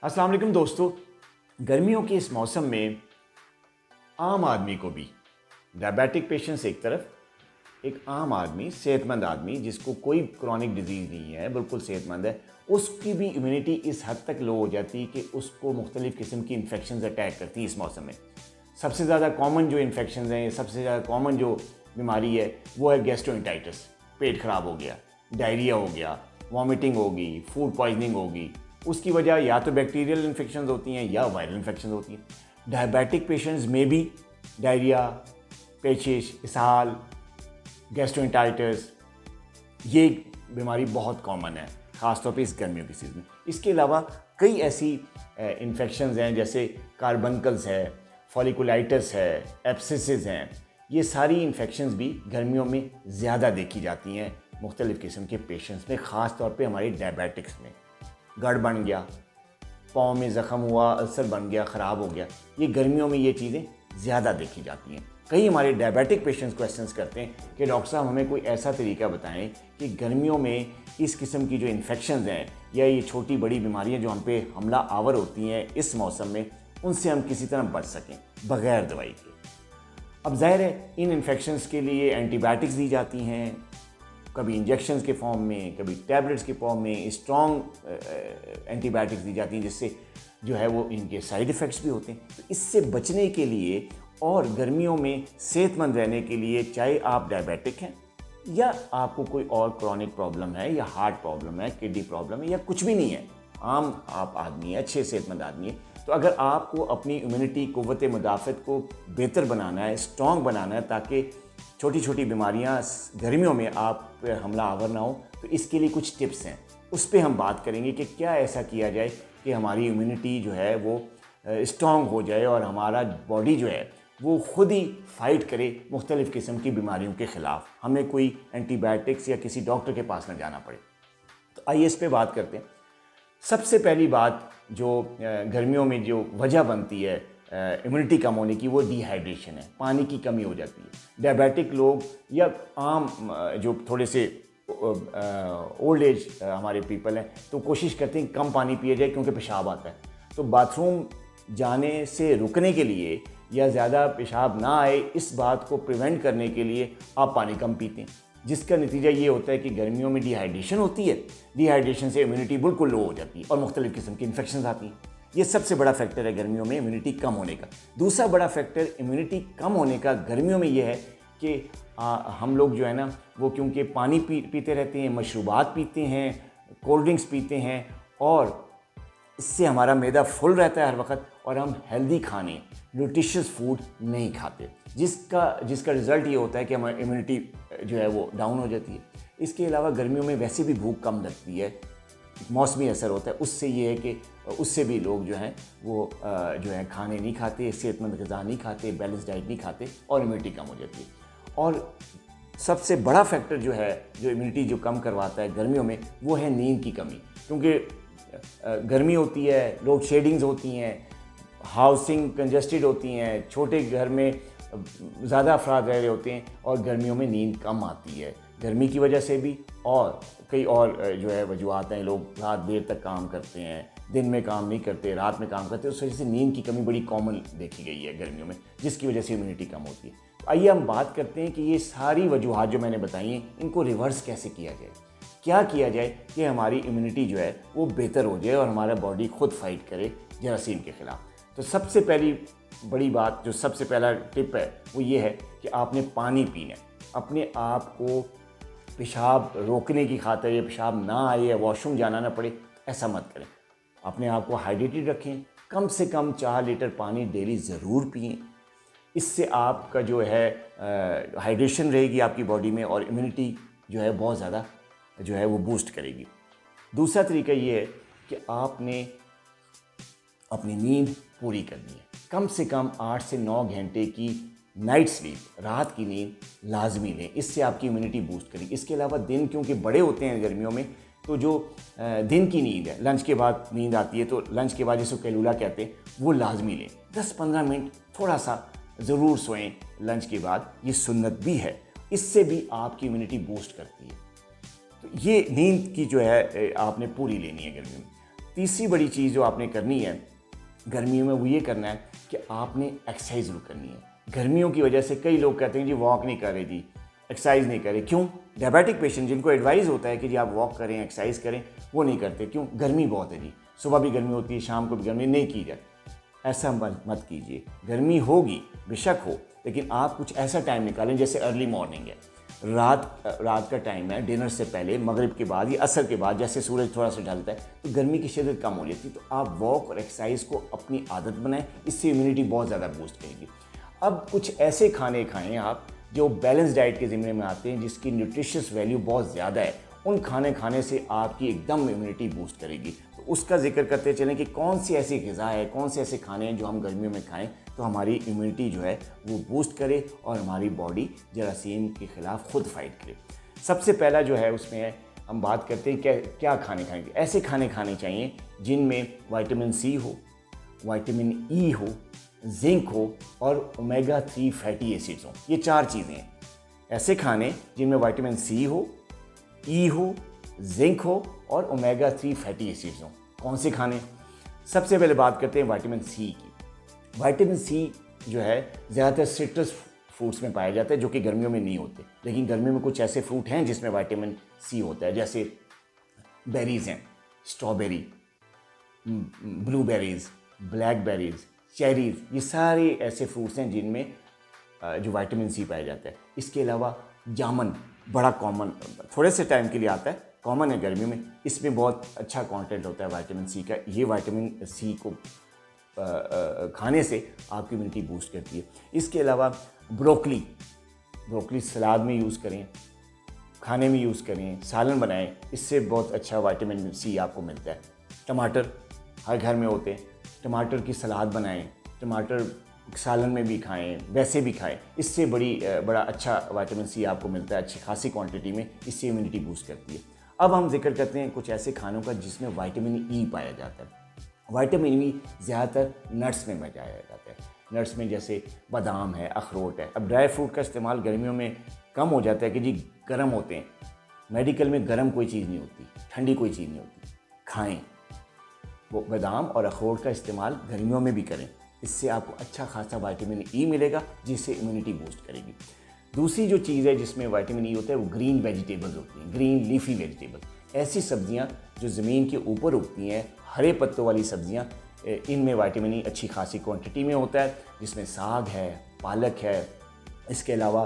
अस्सलाम वालेकुम दोस्तों। गर्मियों के इस मौसम में आम आदमी को भी, डायबिटिक पेशेंट्स एक तरफ, एक आम आदमी, सेहतमंद आदमी जिसको कोई क्रॉनिक डिजीज़ नहीं है, बिल्कुल सेहतमंद है, उसकी भी इम्यूनिटी इस हद तक लो हो जाती है कि उसको मुख्तलिफ़ किस्म की इन्फेक्शंस अटैक करती हैं इस मौसम में। सबसे ज़्यादा कॉमन जो इन्फेक्शंस हैं, सबसे ज़्यादा कॉमन जो बीमारी है वो है गैस्ट्रोएंटाइटिस। पेट ख़राब हो गया, डायरिया हो गया, वॉमिटिंग होगी, फूड पॉइजनिंग होगी। उसकी वजह या तो बैक्टीरियल इन्फेक्शंस होती हैं या वायरल इन्फेक्शंस होती हैं। डायबिटिक पेशेंट्स में भी डायरिया, पेचिश, इसहाल, गैस्ट्रोएंटाइटिस, ये बीमारी बहुत कॉमन है, ख़ासतौर पे इस गर्मियों की सीज़न में। इसके अलावा कई ऐसी इन्फेक्शंस हैं जैसे कार्बनकल्स है, फॉलिकुलाइटिस है, एब्सिसेस हैं। ये सारी इन्फेक्शंस भी गर्मियों में ज़्यादा देखी जाती हैं मुख्तलिफ़ किस्म के पेशेंट्स में, ख़ास तौर पे हमारे डायबिटिक्स में। गड़ बन गया, पाँव में ज़ख़म हुआ, अल्सर बन गया, ख़राब हो गया, ये गर्मियों में ये चीज़ें ज़्यादा देखी जाती हैं। कई हमारे डायबिटिक पेशेंट्स क्वेश्चंस करते हैं कि डॉक्टर साहब हमें कोई ऐसा तरीका बताएं कि गर्मियों में इस किस्म की जो इन्फेक्शंस हैं या ये छोटी बड़ी बीमारियां जो हम पे हमला आवर होती हैं इस मौसम में, उनसे हम किसी तरह बच सकें बग़ैर दवाई के। अब ज़ाहिर है इन इन्फेक्शंस के लिए एंटीबायोटिक्स दी जाती हैं, कभी इंजेक्शंस के फॉर्म में, कभी टैबलेट्स के फॉर्म में स्ट्रॉन्ग एंटीबायोटिक्स दी जाती हैं, जिससे जो है वो इनके साइड इफ़ेक्ट्स भी होते हैं। तो इससे बचने के लिए और गर्मियों में सेहतमंद रहने के लिए, चाहे आप डायबिटिक हैं या आपको कोई और क्रॉनिक प्रॉब्लम है या हार्ट प्रॉब्लम है, किडनी प्रॉब्लम है या कुछ भी नहीं है, आम आप आदमी है, अच्छे सेहतमंद आदमी है, तो अगर आपको अपनी इम्यूनिटी, क़ुव्वत मुदाफ़त को बेहतर बनाना है, स्ट्रॉन्ग बनाना है, ताकि छोटी छोटी बीमारियां गर्मियों में आप पे हमला आवर ना हो, तो इसके लिए कुछ टिप्स हैं। उस पर हम बात करेंगे कि क्या ऐसा किया जाए कि हमारी इम्यूनिटी जो है वो स्ट्रॉन्ग हो जाए और हमारा बॉडी जो है वो खुद ही फाइट करे मुख्तलिफ़ किस्म की बीमारियों के ख़िलाफ़, हमें कोई एंटीबायोटिक्स या किसी डॉक्टर के पास ना जाना पड़े। तो आइए इस पर बात करते हैं। सबसे पहली बात जो गर्मियों में जो वजह बनती है इम्यूनिटी कम होने की, वो डिहाइड्रेशन है, पानी की कमी हो जाती है। डायबिटिक लोग या आम जो थोड़े से ओल्ड एज हमारे पीपल हैं, तो कोशिश करते हैं कम पानी पिया जाए क्योंकि पेशाब आता है। तो बाथरूम जाने से रुकने के लिए या ज़्यादा पेशाब ना आए, इस बात को प्रिवेंट करने के लिए आप पानी कम पीते हैं, जिसका नतीजा ये होता है कि गर्मियों में डिहाइड्रेशन होती है। डिहाइड्रेशन से इम्यूनिटी बिल्कुल लो हो जाती है और मुख्तलिफ़ किस्म की इन्फेक्शन आती हैं। ये सबसे बड़ा फैक्टर है गर्मियों में इम्यूनिटी कम होने का। दूसरा बड़ा फैक्टर इम्यूनिटी कम होने का गर्मियों में ये है कि हम लोग जो है ना वो क्योंकि पानी पीते रहते हैं, मशरूबात पीते हैं, कोल्ड ड्रिंक्स पीते हैं, और इससे हमारा मैदा फुल रहता है हर वक्त, और हम हेल्दी खाने, न्यूट्रिशियस फूड नहीं खाते, जिसका रिज़ल्ट ये होता है कि हमारी इम्यूनिटी जो है वो डाउन हो जाती है। इसके अलावा गर्मियों में वैसे भी भूख कम लगती है, मौसमी असर होता है, उससे ये है कि उससे भी लोग जो हैं वो जो है खाने नहीं खाते, सेहतमंद ग़िज़ा नहीं खाते, बैलेंस डाइट नहीं खाते, और इम्यूनिटी कम हो जाती है। और सबसे बड़ा फैक्टर जो है जो इम्यूनिटी जो कम करवाता है गर्मियों में, वो है नींद की कमी। क्योंकि गर्मी होती है, लोड शेडिंग्स होती हैं, हाउसिंग कंजस्टेड होती हैं, छोटे घर में ज़्यादा अफराद रह रहे होते हैं, और गर्मियों में नींद कम आती है गर्मी की वजह से भी, और कई और जो है वजूहत हैं। लोग रात देर तक काम करते हैं, दिन में काम नहीं करते, रात में काम करते हैं, उस वजह से नींद की कमी बड़ी कॉमन देखी गई है गर्मियों में, जिसकी वजह से इम्यूनिटी कम होती है। तो आइए हम बात करते हैं कि ये सारी वजूहत जो मैंने बताई हैं, इनको रिवर्स कैसे किया जाए, क्या किया जाए कि हमारी इम्यूनिटी जो है वो बेहतर हो जाए और हमारा बॉडी खुद फाइट करे जरासीम के ख़िलाफ़। तो सबसे पहली बड़ी बात, जो सबसे पहला टिप है, वो ये है कि आपने पानी पीना है। अपने आप को पेशाब रोकने की खातिर, या पेशाब ना आए या वॉशरूम जाना ना पड़े, ऐसा मत करें। अपने आप को हाइड्रेटेड रखें, कम से कम 4 लीटर पानी डेली ज़रूर पिएं। इससे आपका जो है हाइड्रेशन रहेगी आपकी बॉडी में, और इम्यूनिटी जो है बहुत ज़्यादा जो है वो बूस्ट करेगी। दूसरा तरीका ये है कि आपने अपनी नींद पूरी करनी है। कम से कम 8 से 9 घंटे की नाइट स्लीप, रात की नींद लाजमी लें, इससे आपकी इम्यूनिटी बूस्ट करेगी। इसके अलावा दिन क्योंकि बड़े होते हैं गर्मियों में, तो जो दिन की नींद है, लंच के बाद नींद आती है, तो लंच के बाद जिसको कैलूला कहते हैं, वो लाजमी लें। 10-15 मिनट थोड़ा सा ज़रूर सोएं लंच के बाद, ये सुन्नत भी है, इससे भी आपकी इम्यूनिटी बूस्ट करती है। तो ये नींद की जो है आपने पूरी लेनी है गर्मी में। तीसरी बड़ी चीज़ जो आपने करनी है गर्मियों में वो ये करना है कि आपने एक्सरसाइज ज़रूर करनी है। गर्मियों की वजह से कई लोग कहते हैं जी वॉक नहीं कर रहे जी, एक्सरसाइज नहीं करें। क्यों? डायबिटिक पेशेंट जिनको एडवाइस होता है कि जी आप वॉक करें, एक्सरसाइज करें, वो नहीं करते। क्यों? गर्मी बहुत है जी, सुबह भी गर्मी होती है, शाम को भी गर्मी, नहीं की जाए। ऐसा मत कीजिए। गर्मी होगी, बेशक हो, लेकिन आप कुछ ऐसा टाइम निकालें जैसे अर्ली मॉर्निंग है, रात का टाइम है, डिनर से पहले, मगरिब के बाद या असर के बाद, जैसे सूरज थोड़ा सा ढलता है तो गर्मी की शिद्दत कम हो जाती है। तो आप वॉक और एक्सरसाइज को अपनी आदत बनाएं, इससे इम्यूनिटी बहुत ज़्यादा बूस्ट करेगी। अब कुछ ऐसे खाने खाएं आप जो बैलेंस डाइट के ज़िम्मे में आते हैं, जिसकी न्यूट्रिशियस वैल्यू बहुत ज़्यादा है। उन खाने से आपकी एकदम इम्यूनिटी बूस्ट करेगी। तो उसका जिक्र करते चलें कि कौन सी ऐसी ग़िज़ा है, कौन से ऐसे खाने हैं जो हम गर्मियों में खाएं तो हमारी इम्यूनिटी जो है वो बूस्ट करे और हमारी बॉडी जरासीम के ख़िलाफ़ खुद फाइट करे। सबसे पहला जो है उसमें है, हम बात करते हैं क्या खाने खाएंगे। ऐसे खाने खाने चाहिए जिनमें विटामिन सी हो, विटामिन ई हो, जिंक हो और ओमेगा 3 फैटी एसिड्स हों। ये 4 चीज़ें हैं। ऐसे खाने जिनमें विटामिन सी हो, ई हो, जिंक हो और ओमेगा 3 फैटी एसिड्स हों। कौन से खाने? सबसे पहले बात करते हैं विटामिन सी की। विटामिन सी जो है ज़्यादातर सिट्रस फ्रूट्स में पाया जाता है जो कि गर्मियों में नहीं होते, लेकिन गर्मियों में कुछ ऐसे फ्रूट हैं जिसमें विटामिन सी होता है, जैसे बेरीज़ हैं, स्ट्रॉबेरी, ब्लूबेरीज़, ब्लैकबेरीज़, चेरीज़, ये सारे ऐसे फ्रूट्स हैं जिनमें जो विटामिन सी पाया जाता है। इसके अलावा जामुन बड़ा कॉमन, थोड़े से टाइम के लिए आता है, कॉमन है गर्मियों में, इसमें बहुत अच्छा कंटेंट होता है विटामिन सी का। ये विटामिन सी को खाने से आपकी इम्यूनिटी बूस्ट करती है। इसके अलावा ब्रोकली सलाद में यूज़ करें, खाने में यूज़ करें, सालन बनाएं, इससे बहुत अच्छा विटामिन सी आपको मिलता है। टमाटर हर घर में होते हैं, टमाटर की सलाद बनाएं, टमाटर सालन में भी खाएं, वैसे भी खाएं, इससे बड़ा अच्छा विटामिन सी आपको मिलता है अच्छी खासी क्वांटिटी में, इससे इम्यूनिटी बूस्ट करती है। अब हम जिक्र करते हैं कुछ ऐसे खानों का जिसमें विटामिन ई पाया जाता है। विटामिन ई ज़्यादातर नट्स में पाया जाता है। नट्स में जैसे बादाम है, अखरोट है। अब ड्राई फ्रूट का इस्तेमाल गर्मियों में कम हो जाता है कि जी गर्म होते हैं। मेडिकल में गर्म कोई चीज़ नहीं होती, ठंडी कोई चीज़ नहीं होती। खाएं वो बादाम और अखरोट का इस्तेमाल गर्मियों में भी करें, इससे आपको अच्छा खासा विटामिन ई मिलेगा जिससे इम्यूनिटी बूस्ट करेगी। दूसरी जो चीज़ है जिसमें विटामिन ई होता है वो ग्रीन वेजिटेबल्स होती हैं, ग्रीन लीफी वेजिटेबल्स। ऐसी सब्जियां जो ज़मीन के ऊपर उगती हैं, हरे पत्तों वाली सब्जियां, इनमें विटामिन ई अच्छी खासी क्वांटिटी में होता है, जिसमें साग है, पालक है, इसके अलावा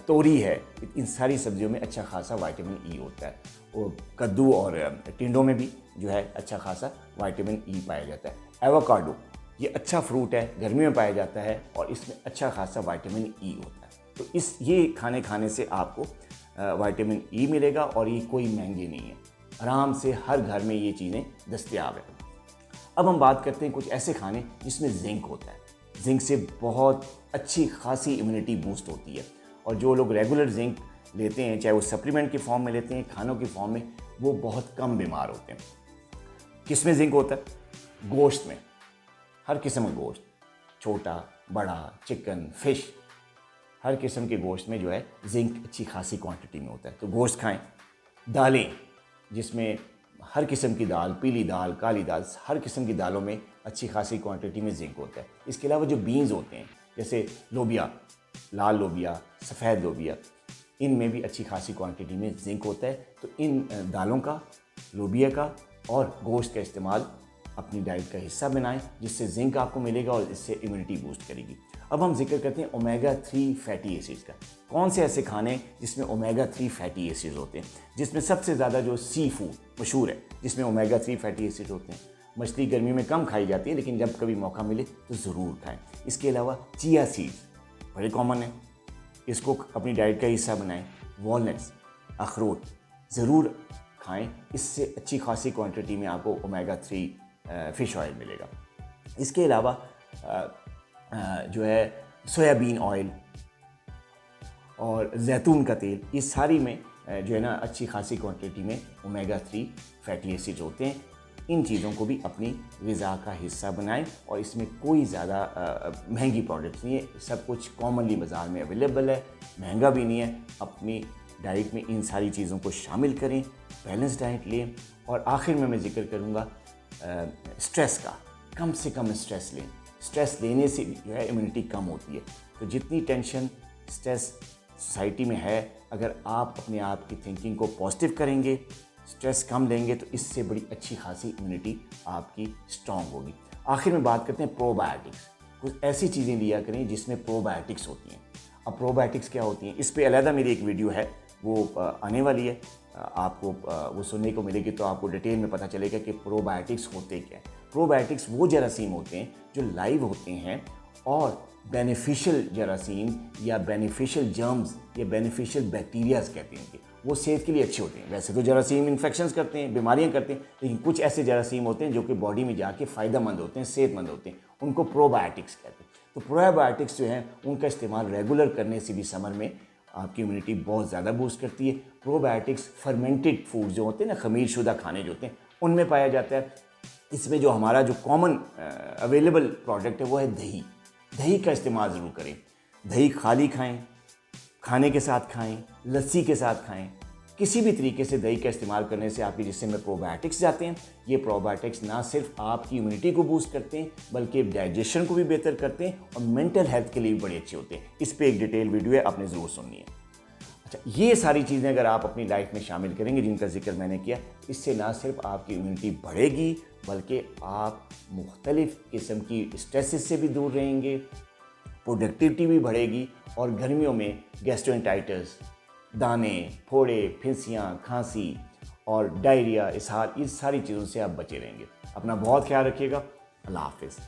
तोरी है। इन सारी सब्जियों में अच्छा खासा विटामिन ई होता है। और कद्दू और टिंडों में भी जो है अच्छा खासा विटामिन ई पाया जाता है। एवोकाडो ये अच्छा फ्रूट है, गर्मियों में पाया जाता है और इसमें अच्छा खासा विटामिन ई होता है। तो ये खाने से आपको विटामिन ई मिलेगा और ये कोई महंगे नहीं है, आराम से हर घर में ये चीज़ें दस्तयाब है। अब हम बात करते हैं कुछ ऐसे खाने जिसमें जिंक होता है। जिंक से बहुत अच्छी खासी इम्यूनिटी बूस्ट होती है और जो लोग रेगुलर जिंक लेते हैं, चाहे वो सप्लीमेंट के फॉर्म में लेते हैं, खानों के फॉर्म में, वो बहुत कम बीमार होते हैं। किस में जिंक होता है? गोश्त में, हर किस्म का गोश्त, छोटा बड़ा, चिकन, फिश, हर किस्म के गोश्त में जो है जिंक अच्छी खासी क्वांटिटी में होता है, तो गोश्त खाएं। दालें, जिसमें हर किस्म की दाल, पीली दाल, काली दाल, हर किस्म की दालों में अच्छी खासी क्वांटिटी में जिंक होता है। इसके अलावा जो बीन्स होते हैं जैसे लोबिया, लाल लोबिया, सफ़ेद लोबिया, इनमें भी अच्छी खासी क्वांटिटी में जिंक होता है। तो इन दालों का, लोबिया का और गोश्त का इस्तेमाल अपनी डाइट का हिस्सा बनाएं, जिससे जिंक आपको मिलेगा और इससे इम्यूनिटी बूस्ट करेगी। अब हम जिक्र करते हैं ओमेगा 3 फैटी एसिड्स का। कौन से ऐसे खाने जिसमें ओमेगा 3 फैटी एसिड्स होते हैं? जिसमें सबसे ज़्यादा जो सी फूड मशहूर है जिसमें ओमेगा 3 फैटी एसिड होते हैं। मछली गर्मी में कम खाई जाती है, लेकिन जब कभी मौका मिले तो ज़रूर खाएं। इसके अलावा चिया सीड्स बड़े कॉमन है, इसको अपनी डाइट का हिस्सा बनाएं। वॉलनट्स, अखरोट ज़रूर खाएं, इससे अच्छी खासी क्वांटिटी में आपको ओमेगा 3 फ़िश ऑयल मिलेगा। इसके अलावा जो है सोयाबीन ऑयल और जैतून का तेल, ये सारी में जो है ना अच्छी खासी क्वांटिटी में ओमेगा 3 फैटी एसिड्स होते हैं। इन चीज़ों को भी अपनी ग़िज़ा का हिस्सा बनाएं और इसमें कोई ज़्यादा महंगी प्रोडक्ट्स नहीं है, सब कुछ कॉमनली बाज़ार में अवेलेबल है, महंगा भी नहीं है। अपनी डाइट में इन सारी चीज़ों को शामिल करें, बैलेंस डाइट लें। और आखिर में मैं जिक्र करूँगा स्ट्रेस का, कम से कम स्ट्रेस लें। स्ट्रेस लेने से भी जो है इम्यूनिटी कम होती है। तो जितनी टेंशन स्ट्रेस सोसाइटी में है, अगर आप अपने आप की थिंकिंग को पॉजिटिव करेंगे, स्ट्रेस कम लेंगे, तो इससे बड़ी अच्छी खासी इम्यूनिटी आपकी स्ट्रांग होगी। आखिर में बात करते हैं प्रोबायोटिक्स। कुछ ऐसी चीज़ें लिया करें जिसमें प्रोबायोटिक्स होती हैं। अब प्रोबायोटिक्स क्या होती हैं, इस पे अलहदा मेरी एक वीडियो है, वो आने वाली है, आपको वो सुनने को मिलेगी, तो आपको डिटेल में पता चलेगा कि प्रोबायोटिक्स होते क्या हैं। प्रोबायोटिक्स वो जरासीम होते हैं जो लाइव होते हैं और बेनिफिशियल जरासीम या बेनिफिशियल जर्म्स या बेनिफिशियल बैक्टीरियाज कहते हैं कि वो सेहत के लिए अच्छे होते हैं। वैसे तो जरासीम इन्फेक्शंस करते हैं, बीमारियां करते हैं, लेकिन कुछ ऐसे जरासीम होते हैं जो कि बॉडी में जाके फ़ायदेमंद होते हैं, सेहतमंद होते हैं, उनको प्रोबायोटिक्स कहते हैं। तो प्रोबायोटिक्स जो हैं उनका इस्तेमाल रेगुलर करने से भी समर में आपकी इम्यूनिटी बहुत ज़्यादा बूस्ट करती है। प्रोबायोटिक्स फर्मेंटेड फूड जो होते हैं ना, खमीर शुदा खाने जो होते हैं, उनमें पाया जाता है। इसमें जो हमारा जो कॉमन अवेलेबल प्रोडक्ट है वो है दही। दही का इस्तेमाल ज़रूर करें। दही खाली खाएं, खाने के साथ खाएं, लस्सी के साथ खाएं, किसी भी तरीके से दही का इस्तेमाल करने से आपके जिस्म में प्रोबायोटिक्स जाते हैं। ये प्रोबायोटिक्स ना सिर्फ आपकी इम्यूनिटी को बूस्ट करते हैं बल्कि डाइजेशन को भी बेहतर करते हैं और मेंटल हेल्थ के लिए भी बड़े अच्छे होते हैं। इस पर एक डिटेल वीडियो है, आपने ज़रूर सुननी है। अच्छा, ये सारी चीज़ें अगर आप अपनी लाइफ में शामिल करेंगे जिनका जिक्र मैंने किया, इससे ना सिर्फ आपकी इम्यूनिटी बढ़ेगी बल्कि आप मुख्तलिफ़ किस्म की स्ट्रेसेस से भी दूर रहेंगे, प्रोडक्टिविटी भी बढ़ेगी और गर्मियों में गैस्ट्रोएंटाइटिस, दाने, फोड़े, फिंसियाँ, खांसी और डायरिया, इसहाल, इस सारी चीज़ों से आप बचे रहेंगे। अपना बहुत ख्याल रखिएगा। अल्लाह हाफिज़।